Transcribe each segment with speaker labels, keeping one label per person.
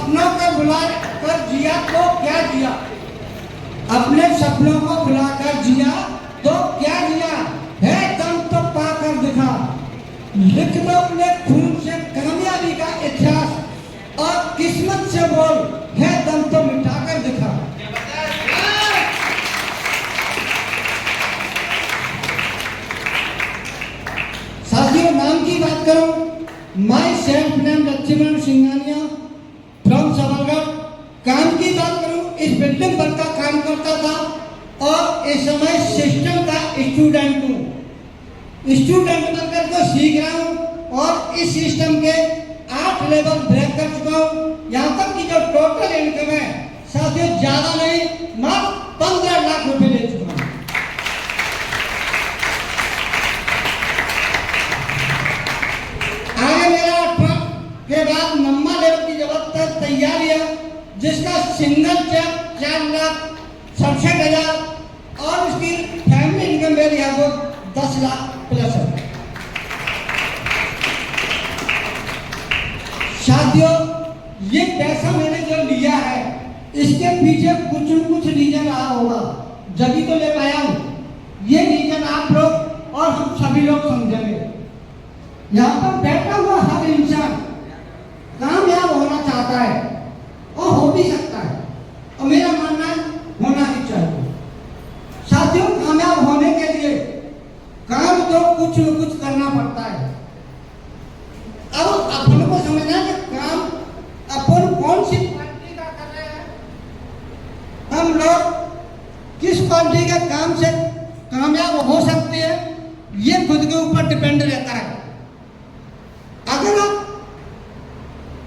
Speaker 1: सपनों को बुला कर जिया तो क्या जिया, अपने सपनों को बुलाकर जिया तो क्या जिया, है दम तो पाकर दिखा, लिख दो अपने खून से कामयाबी का इतिहास और किस्मत से बोल, है दम तो मिटाकर दिखा। साथियों, नाम की बात करूं, my self name Lakshman Singhania from Sabalgarh. काम की बात करूं, इस बिल्डिंग पर का काम करता था और इस समय सिस्टम का स्टूडेंट हूं। स्टूडेंट बनकर को सीख रहा हूं और इस सिस्टम के 8 लेवल ब्रेक कर चुका हूं। यहाँ तक कि जो टोटल इनकम है साथियों ज्यादा नहीं, मात्र 15 लाख रुपए ले चुका हूं। आगे मेरा 18 के बाद नम्मा लेवल की जबरदस्त तैयारी है, जिसका सिंगल चेक 4,67,000 और उसकी फैमिली इनकम मेरी है वो 10 लाख प्लस है। साथियों, ये पैसा मैंने जो लिया है इसके पीछे कुछ न कुछ रीजन रहा होगा, जब तो ले पाया हूं। ये रीजन आप लोग और हम सभी लोग समझेंगे। यहाँ पर बैठा हुआ हर इंसान कामयाब होना चाहता है और हो भी सकता है, और मेरा मानना है होना ही चाहिए। साथियों, कामयाब होने के लिए काम तो कुछ न कुछ करना पड़ता है। अब अपन को समझना है कि काम अपन कौन सी क्वालिटी का कर रहे हैं, हम लोग किस क्वालिटी के काम से कामयाब हो सकते हैं, ये खुद के ऊपर डिपेंड रहता है। अगर आप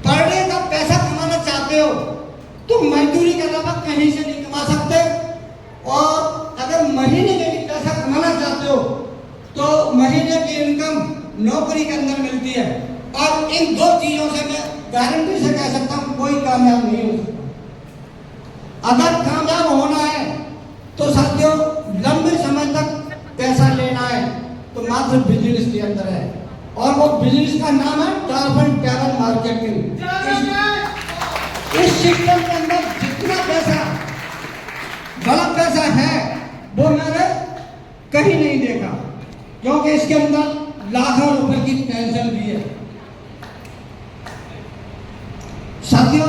Speaker 1: पर डे का पैसा कमाना चाहते हो तो मजदूरी के अलावा कहीं से नहीं कमा सकते, और अगर महीने के लिए पैसा कमाना चाहते हो तो महीने की इनकम नौकरी के अंदर मिलती है, और इन दो चीजों से मैं गारंटी से कह सकता हूं कोई कामयाब नहीं हो सकता। अगर कामयाब होना है तो साथियों लंबे समय तक पैसा लेना है तो मात्र बिजनेस के अंदर है, और वो बिजनेस का नाम है टर्फ एंड टेबल मार्केटिंग। इस सिस्टम के अंदर जितना पैसा बड़ा पैसा है वो मैंने कहीं नहीं देखा, क्योंकि इसके अंदर लाखों रुपए की टेंशन भी है। साथियों,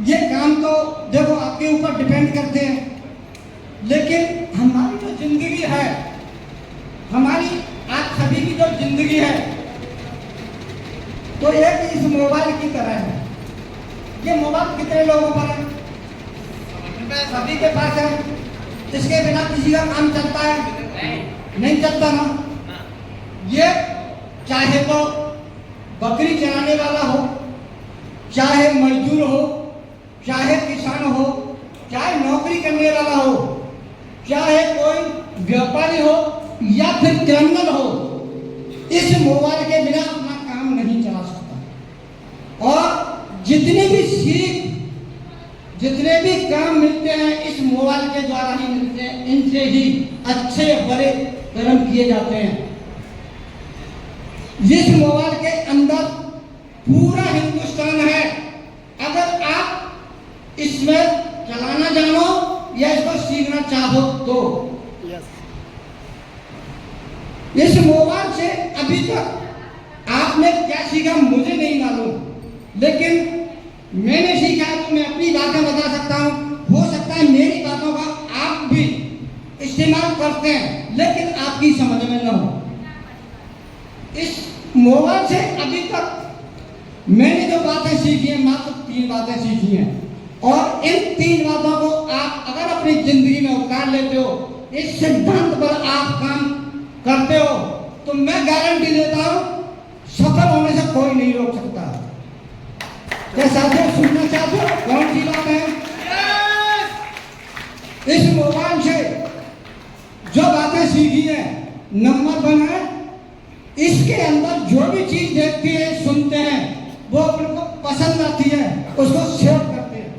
Speaker 1: ये काम तो देखो आपके ऊपर डिपेंड करते हैं, लेकिन हमारी जो जिंदगी है, हमारी आप सभी की जो जिंदगी है तो एक इस मोबाइल की तरह है। ये मोबाइल कितने लोगों पर है? सभी के पास है। इसके बिना किसी का काम चलता है? नहीं चलता ना। ये चाहे तो बकरी चराने वाला हो, चाहे मजदूर हो, चाहे किसान हो, चाहे नौकरी करने वाला हो, चाहे कोई व्यापारी हो या फिर क्रिमिनल हो, इस मोबाइल के बिना अपना काम नहीं चला सकता। और जितने भी सीख, जितने भी काम मिलते हैं इस मोबाइल के द्वारा ही मिलते हैं, इनसे ही अच्छे बड़े कर्म किए जाते हैं। जिस मोबाइल के अंदर पूरा हिंदुस्तान है, अगर आप इसमें चलाना जानो या इसको सीखना चाहो तो इस मोबाइल से अभी तक आपने क्या सीखा मुझे नहीं मालूम, लेकिन मैंने सीखा है तो मैं अपनी बातें बता सकता हूँ। हो सकता है मेरी बातों का आप भी इस्तेमाल करते हैं लेकिन आपकी समझ में न हो। इस मोबाइल से अभी तक मैंने जो बातें सीखी हैं मात्र 3 बातें सीखी हैं, और इन 3 बातों को आप अगर अपनी जिंदगी में उतार लेते हो, इस सिद्धांत पर आप काम करते हो, तो मैं गारंटी देता हूं सफल होने से कोई नहीं रोक सकता। क्या साथियों सुनना चाहते हो कौन सी बात है? इस मोबाइल से जो बातें सीखी है, नंबर 1 है, इसके अंदर जो भी चीज देखते हैं सुनते हैं वो अपने को पसंद आती है उसको शेयर करते हैं।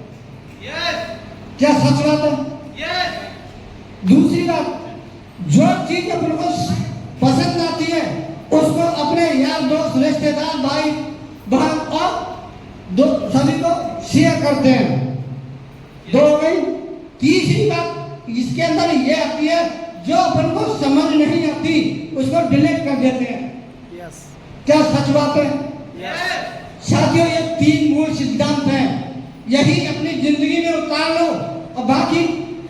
Speaker 1: क्या सच बात है? दूसरी बात, जो चीज अपने को पसंद आती है उसको अपने यार दोस्त, रिश्तेदार, भाई बहन और दो सभी को शेयर करते हैं। दो हो गई। तीसरी बात इसके अंदर ये आती है, जो अपन को समझ नहीं आती उसको डिलीट कर देते हैं। क्या सच बात है? साथियों, ये 3 मूल सिद्धांत हैं, यही अपनी जिंदगी में उतार लो और बाकी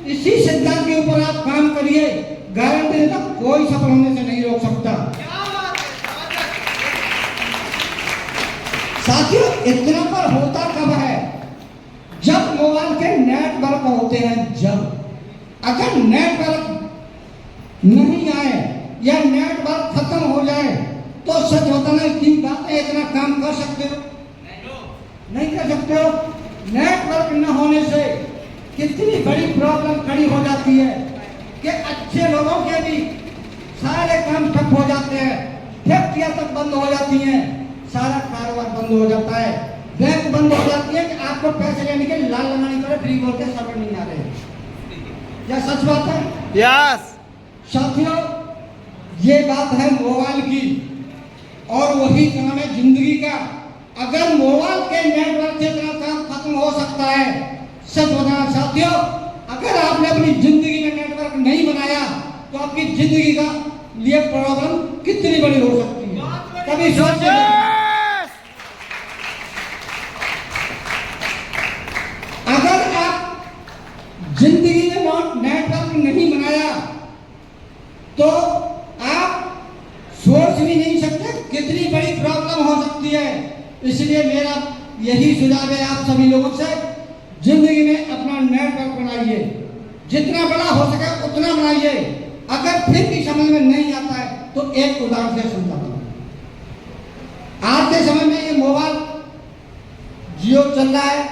Speaker 1: इसी सिद्धांत के ऊपर आप काम करिए। गारंटी देता हूं, कोई सफल होने से नहीं रोक सकता। साथियों, इतना पर होता कब है? जब मोबाइल के नेटवर्क होते हैं। जब अगर नेटवर्क नहीं आए या नेटवर्क खत्म हो जाए तो सच बताना, इतनी बातें इतना काम कर सकते हो? नहीं कर सकते हो। नेटवर्क न होने से कितनी बड़ी प्रॉब्लम खड़ी हो जाती है कि अच्छे लोगों के भी सारे काम ठप हो जाते हैं, फैक्ट्रियां तक बंद हो जाती हैं, सारा कारोबार बंद हो जाता है, बैंक बंद हो जाती है कि आपको पैसे लेने के लाल लगानी पड़े, फ्री बोल के सर्वर नहीं आ रहे। क्या सच बात है?
Speaker 2: यस।
Speaker 1: साथियों, ये बात है मोबाइल की, और वही काम है जिंदगी का। अगर मोबाइल के नेटवर्क से इतना काम खत्म हो सकता है, सच बताना साथियों, अगर आपने अपनी जिंदगी में नेटवर्क नहीं बनाया तो आपकी जिंदगी का लिए प्रॉब्लम कितनी बड़ी हो सकती है, कभी सोचिए। अगर आप जिंदगी में नेटवर्क नहीं बनाया तो आप सोच भी नहीं सकते कितनी बड़ी प्रॉब्लम हो सकती है। इसलिए मेरा यही सुझाव है आप सभी लोगों से, जिंदगी में अपना नेटवर्क बनाइए, जितना बड़ा हो सके उतना बनाइए। अगर फिर भी समझ में नहीं आता है तो एक उदाहरण से समझाता हूं। आज के समय में ये मोबाइल जियो चल रहा है,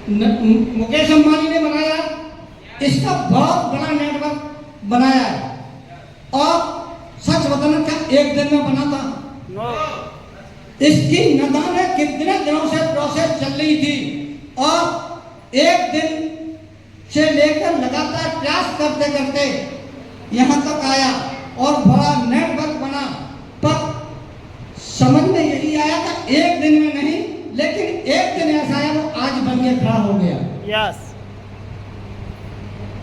Speaker 1: मुकेश अंबानी ने बनाया, इसका बहुत बड़ा नेटवर्क बनाया है। और सच बताना, क्या एक दिन में बना था? इसकी न जाने कितने दिनों से प्रोसेस चल रही थी, और एक दिन से लेकर लगातार प्रयास करते करते यहां तक आया और बड़ा नेटवर्क बना। पर समझ में यही आया था एक दिन में नहीं, लेकिन एक दिन ऐसा आया वो आज बन के खड़ा हो गया।
Speaker 2: यस।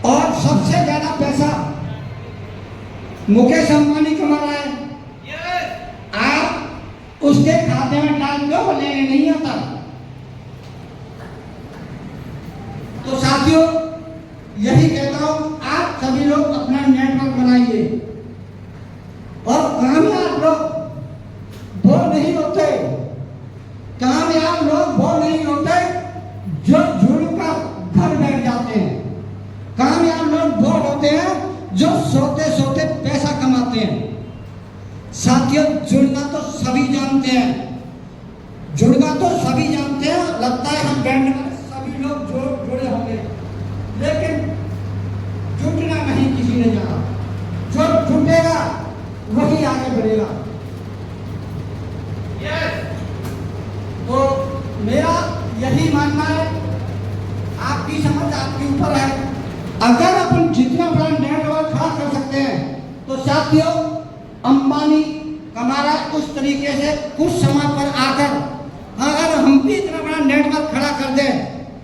Speaker 1: और सबसे ज्यादा पैसा मुकेश अंबानी कमा रहा है। आप उसके खाते में डाल दो, लेने नहीं आता। तो साथियों, यही कहता हूं, आप सभी लोग अपना नेटवर्क बनाइए। और कामयाब लोग वो नहीं होते, कामयाब लोग वो नहीं होते जो जुड़कर घर बैठ जाते हैं। कामयाब लोग वो होते हैं जो सोते सोते पैसा कमाते हैं। साथियों, जुड़ना तो सभी जानते हैं, जुड़ना तो सभी जानते हैं। लगता है हम बैंड में सभी लोग जुड़े होंगे, लेकिन जुटना नहीं किसी ने जाना। जो जुटेगा वही आगे बढ़ेगा। तो मेरा यही मानना है, आपकी समझ आपके ऊपर है। अगर अपन जितना बड़ा नेटवर्क खड़ा कर सकते हैं तो साथियों, अंबानी कमा रहा है उस तरीके से कुछ समय पर आकर अगर हम भी इतना बड़ा नेटवर्क खड़ा कर दें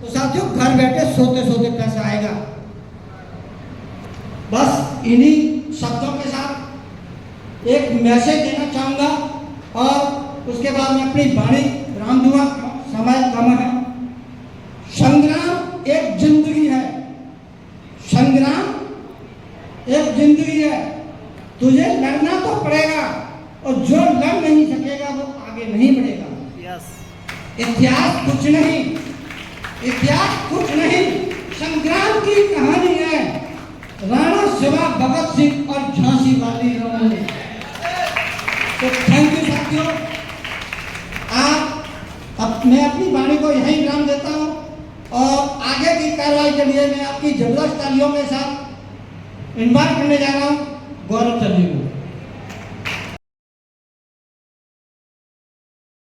Speaker 1: तो साथियों, घर बैठे सोते सोते पैसा आएगा। बस इन्हीं शब्दों के साथ एक मैसेज देना चाहूंगा और उसके बाद मैं अपनी वाणी विराम दूंगा, समय कम है। संग्राम एक जिंदगी है, संग्राम एक जिंदगी है। तुझे लड़ना तो पड़ेगा, और जो लड़ नहीं सकेगा वो आगे नहीं बढ़ेगा। इतिहास कुछ नहीं, इतिहास कुछ नहीं, संग्राम की कहानी है। राणा शिवा, भगत सिंह और झांसी वाली रानी। तो थैंक यू साथियों। मैं अपनी वाणी को यहीं विराम देता हूँ और आगे की कार्रवाई के लिए मैं आपकी जबरदस्त तालियों के साथ इन्वाइट करने जा रहा हूँ गौरव चंद्र को।